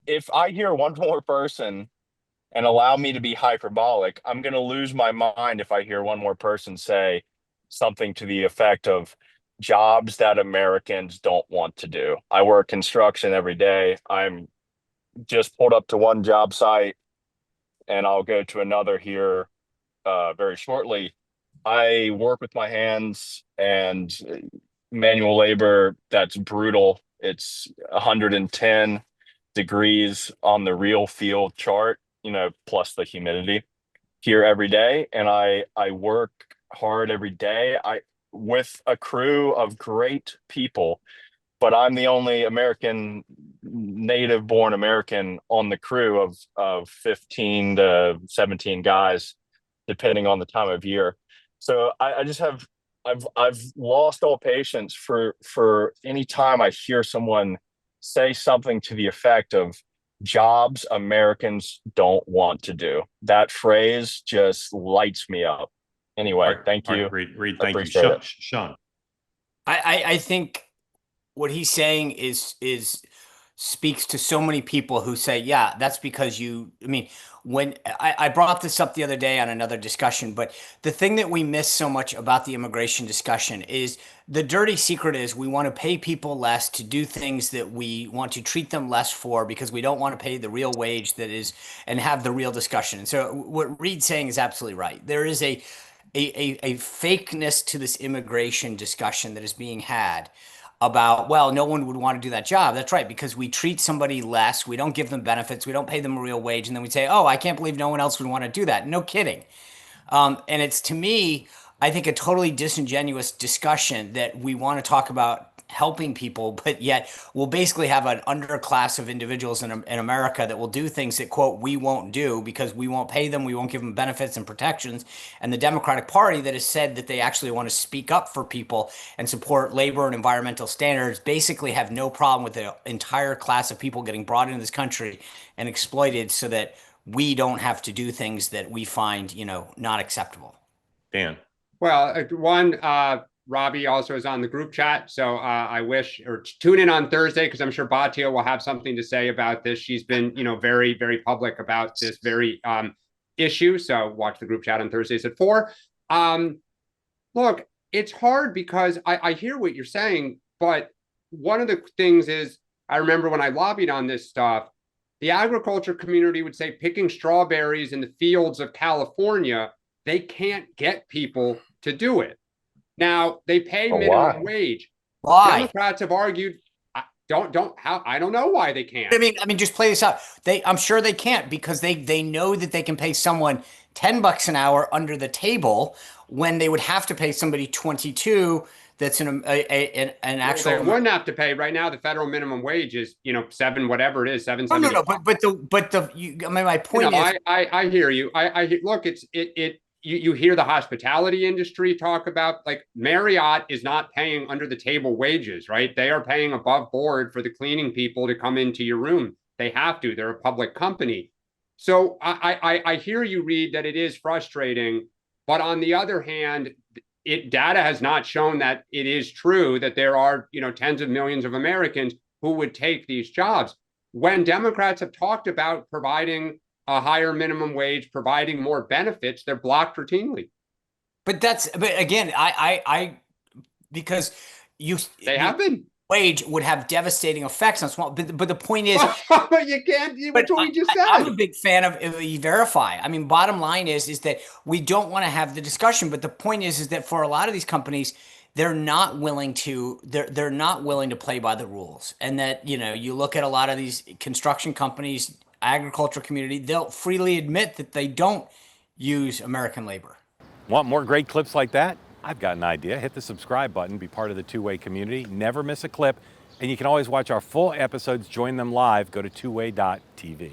if I hear one more person and allow me to be hyperbolic, I'm going to lose my mind if I hear one more person say something to the effect of jobs that Americans don't want to do. I work construction every day. I'm just pulled up to one job site and I'll go to another here very shortly. I work with my hands and manual labor that's brutal. It's 110 degrees on the real field chart, plus the humidity here every day. And I work hard every day. I with a crew of great people, but I'm the only American, native born American on the crew of 15 to 17 guys, depending on the time of year. So I just have I've lost all patience for any time I hear someone say something to the effect of jobs Americans don't want to do. That phrase just lights me up. Anyway, thank All you. right, Reed, I thank you. appreciate it. Sean. I think what he's saying is speaks to so many people who say, yeah, that's because I mean, when I brought this up the other day on another discussion, but the thing that we miss so much about the immigration discussion is the dirty secret is we want to pay people less to do things that we want to treat them less for because we don't want to pay the real wage that is and have the real discussion. And so what Reed's saying is absolutely right. There is a fakeness to this immigration discussion that is being had about, well, no one would want to do that job. That's right, because we treat somebody less, we don't give them benefits, we don't pay them a real wage, and then we say, oh, I can't believe no one else would want to do that. No kidding. And it's, to me, I think, a totally disingenuous discussion that we want to talk about helping people, but yet we'll basically have an underclass of individuals in America that will do things that, quote, we won't do because we won't pay them, we won't give them benefits and protections. And the Democratic Party that has said that they actually want to speak up for people and support labor and environmental standards basically have no problem with the entire class of people getting brought into this country and exploited so that we don't have to do things that we find, not acceptable. Dan. Well, Robbie also is on the group chat. So I wish, or tune in on Thursday, because I'm sure Batia will have something to say about this. She's been, very, very public about this very issue. So watch the group chat on Thursdays at 4. Look, it's hard because I hear what you're saying, but one of the things is, I remember when I lobbied on this stuff, the agriculture community would say picking strawberries in the fields of California, they can't get people to do it. Now they pay minimum wage. Why? Democrats have argued, I don't know why they can't. I mean, just play this out. I'm sure they can't because they know that they can pay someone $10 an hour under the table when they would have to pay somebody 22. That's an actual. They wouldn't have to pay right now. The federal minimum wage is, 7, whatever it is, 7.70. No. My point is, I hear you. Look, you hear the hospitality industry talk about, like, Marriott is not paying under the table wages, right? They are paying above board for the cleaning people to come into your room. They have to. They're a public company. So I hear you, Reed, that it is frustrating, but on the other hand, data has not shown that it is true that there are, tens of millions of Americans who would take these jobs. When Democrats have talked about providing a higher minimum wage, providing more benefits, they're blocked routinely. But again, because they have been. Wage would have devastating effects on small, but the point is, but you can't. That's what we just said. I'm a big fan of E-Verify. I mean, bottom line is that we don't want to have the discussion, but the point is that for a lot of these companies, they're not willing to play by the rules, and that you look at a lot of these construction companies, agricultural community, they'll freely admit that they don't use American labor. Want more great clips like that? I've got an idea. Hit the subscribe button, be part of the Two-Way community, never miss a clip, and you can always watch our full episodes, join them live, go to twoway.tv.